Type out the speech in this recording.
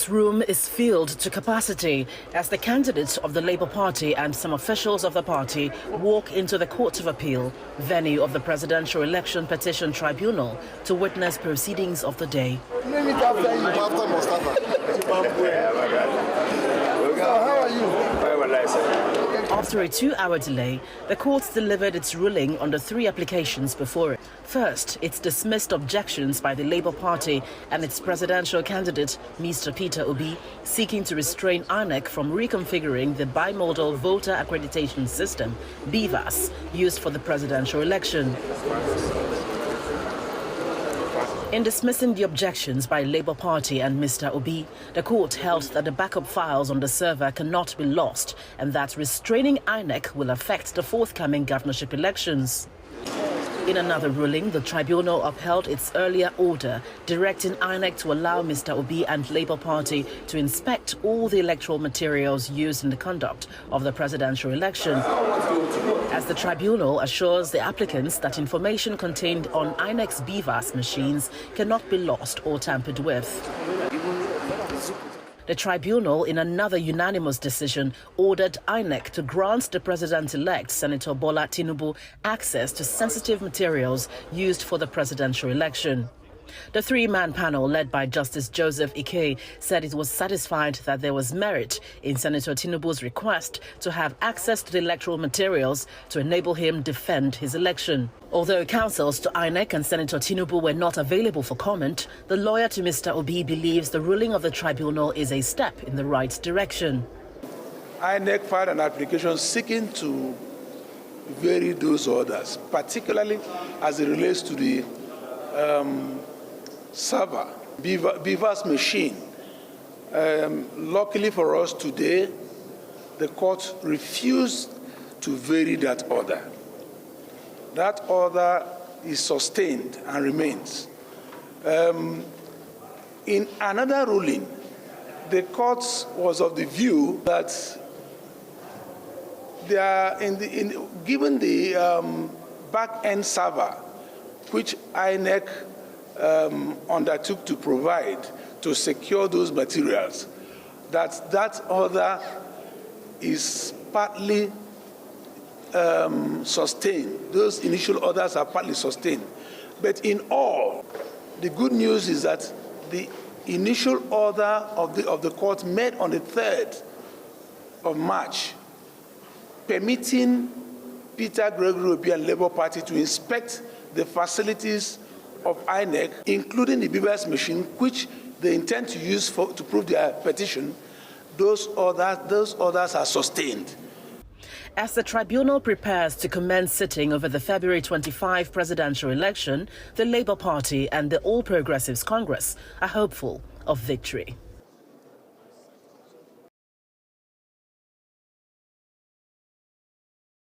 courtroom is filled to capacity as the candidates of the Labour Party and some officials of the party walk into the Court of Appeal, venue of the Presidential Election Petition Tribunal, to witness proceedings of the day. How are you? After a 2-hour delay, the court delivered its ruling on the 3 applications before it. First, it dismissed objections by the Labour Party and its presidential candidate, Mr. Peter Obi, seeking to restrain Inec from reconfiguring the bimodal voter accreditation system, BIVAS, used for the presidential election. In dismissing the objections by Labour Party and Mr. Obi, the court held that the backup files on the server cannot be lost and that restraining Inec will affect the forthcoming governorship elections. In another ruling, the tribunal upheld its earlier order directing Inec to allow Mr. Obi and Labour Party to inspect all the electoral materials used in the conduct of the presidential election, as the tribunal assures the applicants that information contained on Inec's BIVAS machines cannot be lost or tampered with. The tribunal, in another unanimous decision, ordered Inec to grant the president-elect, Senator Bola Tinubu, access to sensitive materials used for the presidential election. The 3-man panel, led by Justice Joseph Ike, said it was satisfied that there was merit in Senator Tinubu's request to have access to the electoral materials to enable him defend his election. Although counsels to Inec and Senator Tinubu were not available for comment, the lawyer to Mr. Obi believes the ruling of the tribunal is a step in the right direction. Inec filed an application seeking to vary those orders, particularly as it relates to the server, BIVAS machine. Luckily for us today, the court refused to vary that order. That order is sustained and remains. In another ruling, the court was of the view that they are given the back-end server, which INEC undertook to provide to secure those materials, that order is partly sustained. Those initial orders are partly sustained. But in all, the good news is that the initial order of the court made on the 3rd of March, permitting Peter Gregory Obi and Labour Party to inspect the facilities of INEC, including the BIVAS machine, which they intend to use to prove their petition, those orders are sustained. As the tribunal prepares to commence sitting over the February 25 presidential election, the Labour Party and the All Progressives Congress are hopeful of victory.